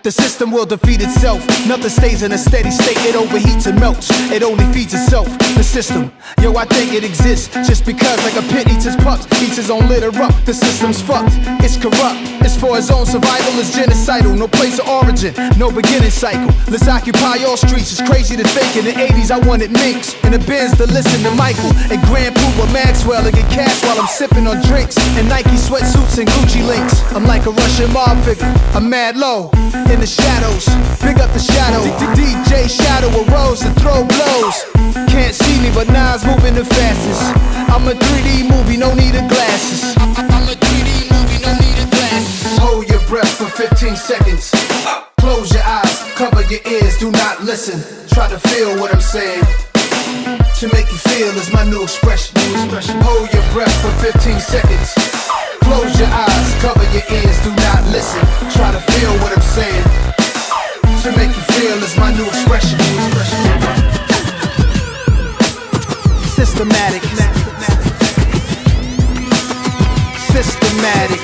The system will defeat itself. Nothing stays in a steady state, it overheats and melts. It only feeds itself, the system. Yo, I think it exists just because, like a pit eats his pups, eats his own litter up. The system's fucked, it's corrupt. It's for his own survival, it's genocidal. No place of origin, no beginning cycle. Let's occupy all streets, it's crazy to think. In the 80s I wanted minks, in the Benz to listen to Michael and Grand Poopa Maxwell and get cash while I'm sipping on drinks and Nike sweatsuits and Gucci links. I'm like a Russian mob figure, I'm mad low in the shadows, big up the shadow. DJ Shadow arose to throw blows. Can't see me, but Nas moving the fastest. I'm a 3D movie, no need of glasses. I'm a 3D movie, no need of glasses. Hold your breath for 15 seconds. Close your eyes, cover your ears, do not listen. Try to feel what I'm saying. To make you feel is my new expression. Hold your breath for 15 seconds. Close your eyes, cover your ears, do not listen. Try to feel what I'm saying. To make you feel is my new expression. Systematic. Systematic.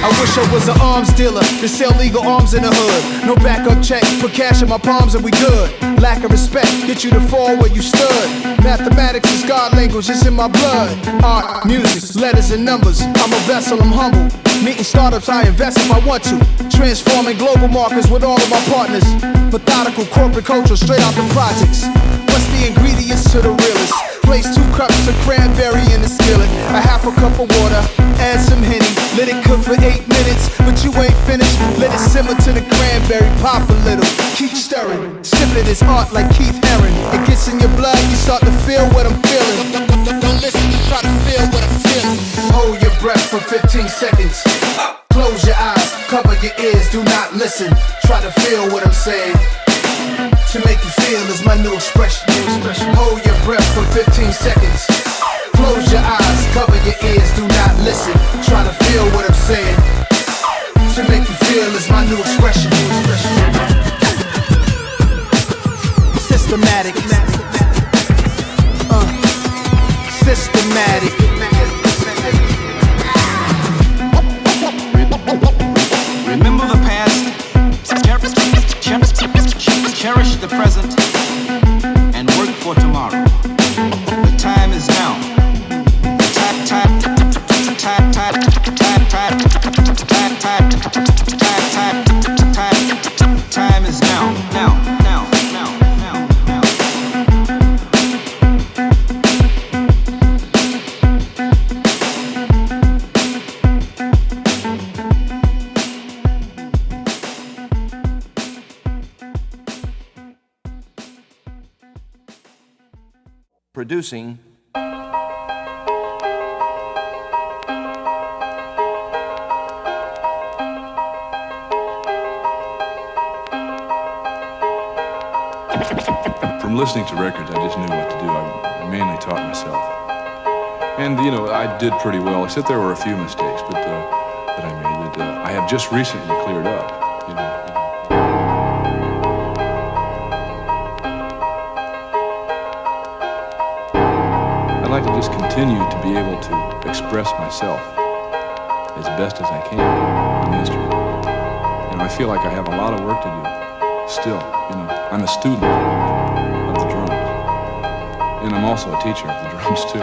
I wish I was an arms dealer to sell legal arms in the hood. No backup check, put cash in my palms and we good. Lack of respect, get you to fall where you stood. Mathematics is God language, it's in my blood. Art, music, letters and numbers. I'm a vessel, I'm humble. Meeting startups, I invest if I want to. Transforming global markets with all of my partners. Methodical corporate culture straight out the projects. What's the ingredients to the realest? Place 2 cups of cranberry in the skillet, a half a cup of water, add some Henny. Let it cook for 8 minutes, but you ain't finished. Let it simmer to the cranberry, pop a little. Keep stirring, sipping is art like Keith Haring. It gets in your blood, you start to feel what I'm feeling. Don't listen, just try to feel what I'm feeling. Hold your breath for 15 seconds. Close your eyes, cover your ears, do not listen. Try to feel what I'm saying. To make you feel is my new expression. Hold your breath for 15 seconds. Close your eyes, cover your ears, do not listen. Try to feel what I'm saying. To make you feel is my new expression. Systematic. Systematic. Remember the past, cherish the present, and work for tomorrow. The time is now. Time is now. Now. Producing From listening to records, I just knew what to do. I mainly taught myself. And, I did pretty well, except there were a few mistakes that I made that I have just recently cleared up. I'd like to just continue to be able to express myself as best as I can on the instrument. I feel like I have a lot of work to do still. I'm a student of the drums. And I'm also a teacher of the drums too.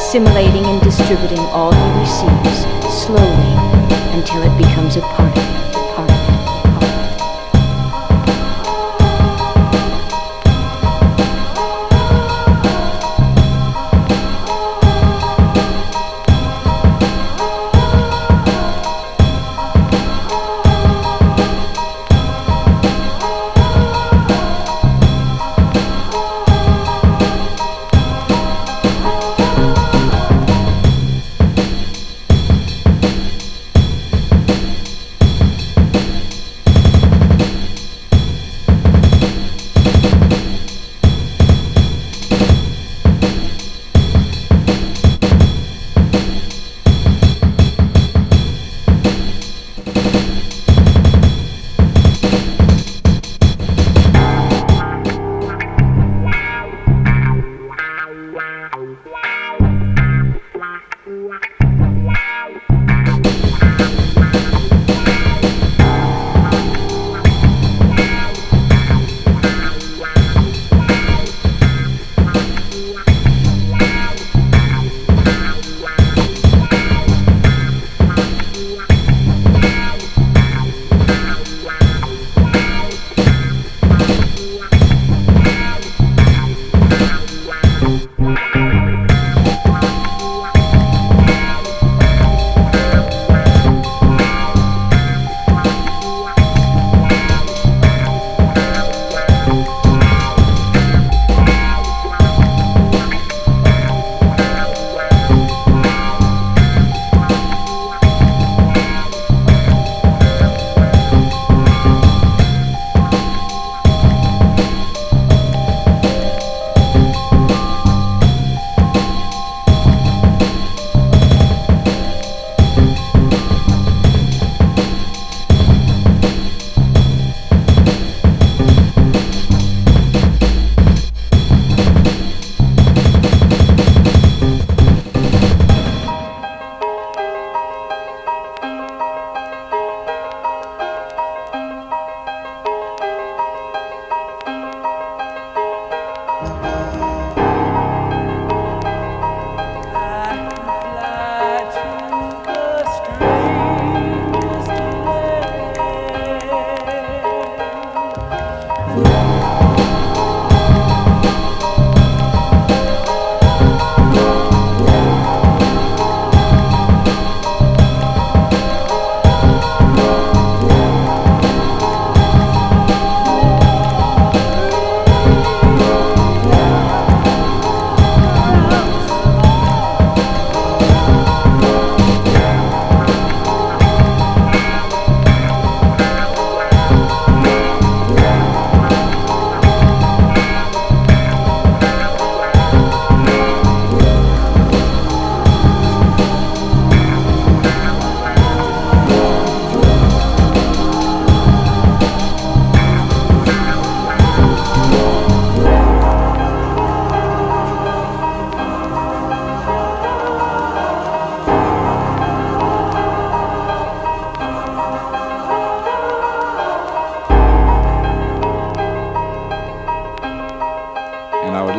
assimilating and distributing all he receives, slowly, until it becomes a part of him, part of him.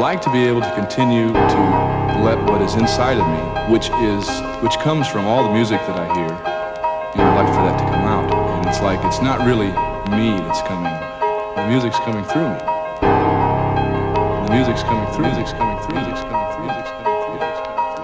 like to be able to continue to let what is inside of me, which comes from all the music that I hear, I'd like for that to come out. And it's like, it's not really me that's coming. The music's coming through me. The music's coming through, music's coming through, music's coming through, music's coming through, music's coming through.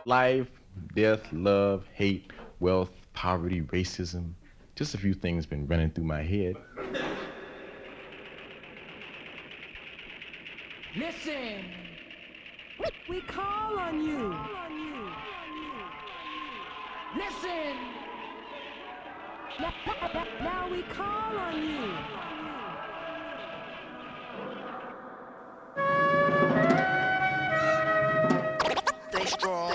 Life, death, love, hate, wealth, poverty, racism. Just a few things been running through my head. Listen, we call on you. Listen, now we call on you. Stay strong.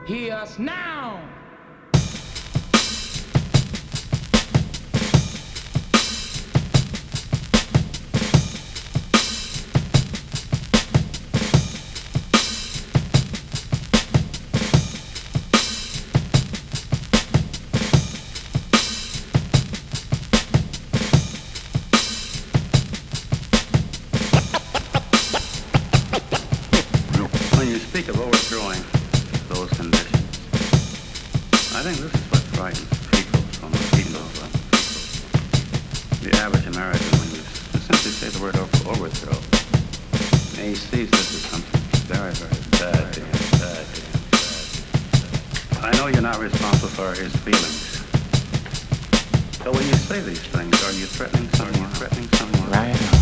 Hear us now. the average American, when you simply say the word overthrow, and he sees this as something very, very bad to him, bad to him, bad to him. I know you're not responsible for his feelings. But when you say these things, are you threatening someone? Threatening someone? Right.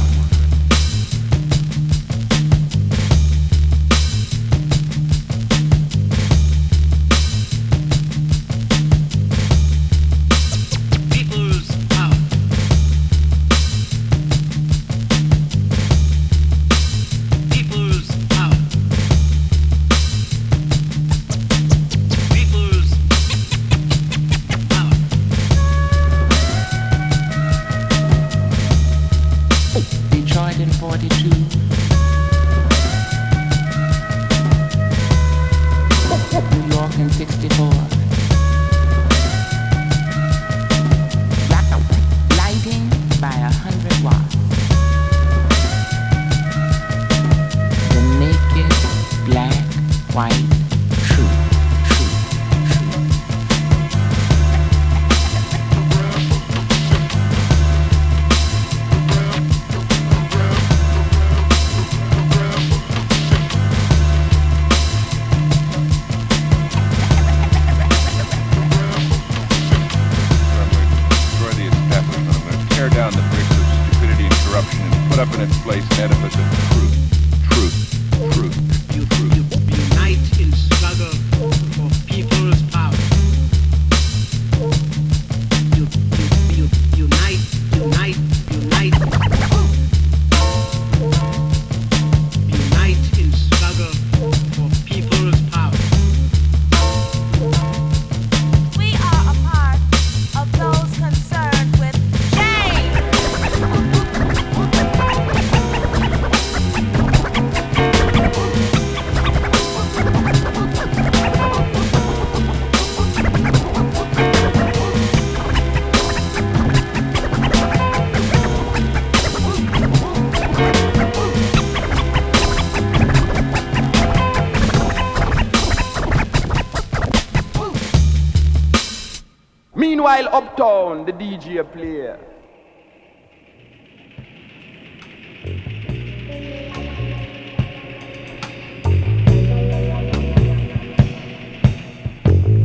Meanwhile, uptown, the DJ player.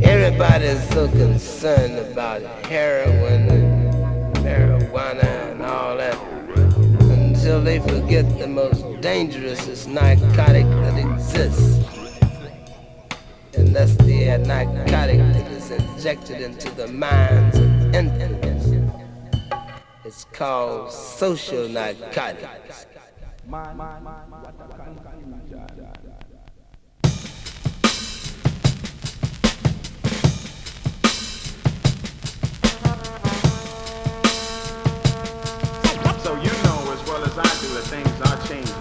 Everybody's so concerned about heroin and marijuana and all that until they forget the most dangerous narcotic that exists. And that's the narcotic that is injected into the minds of infants. It's called social narcotics. So you know as well as I do that things are changing.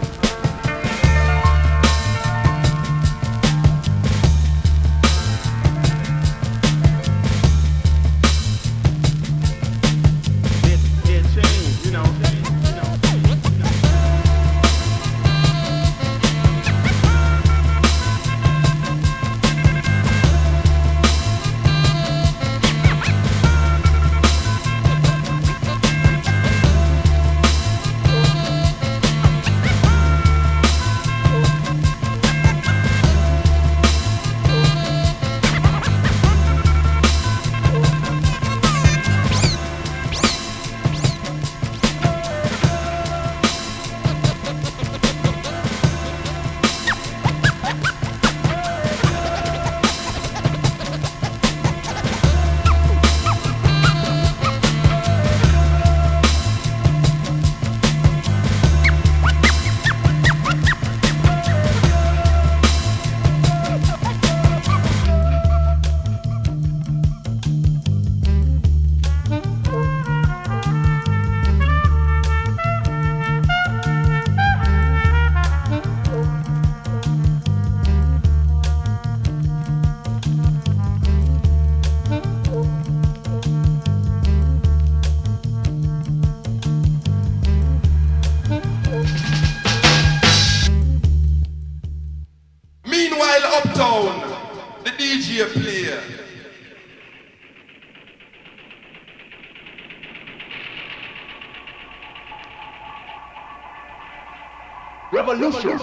Revolution.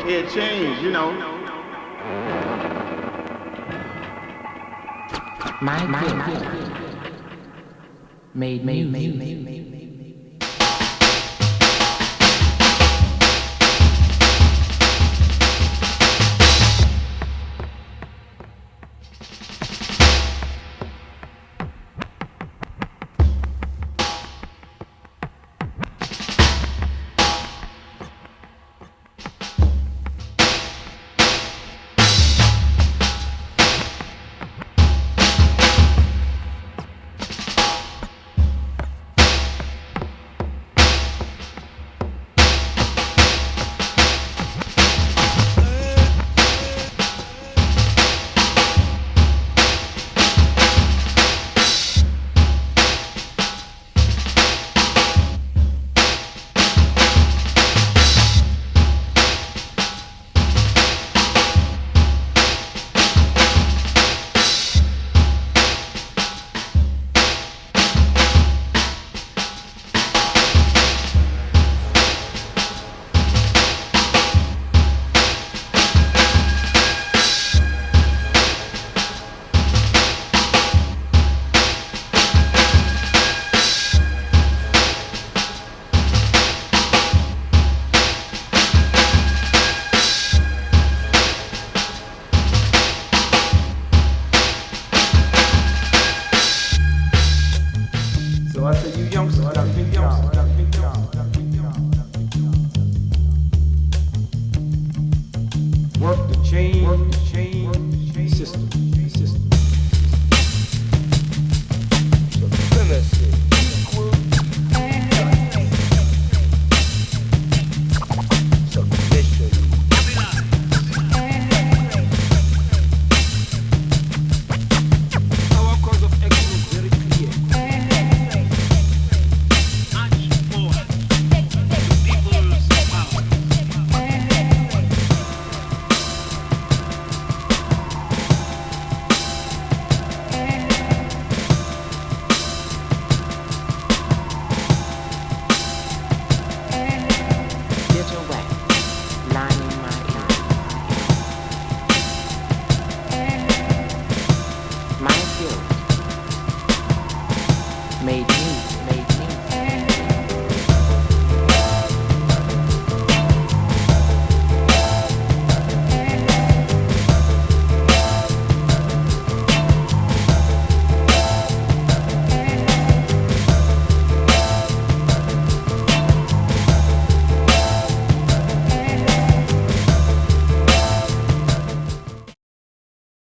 It changed, you know. My gift made me. Work the chain system. Supremacy. Submission. Our cause of action is very clear. Much more. People's power. Bitter wax lining my ears. My guilt made me.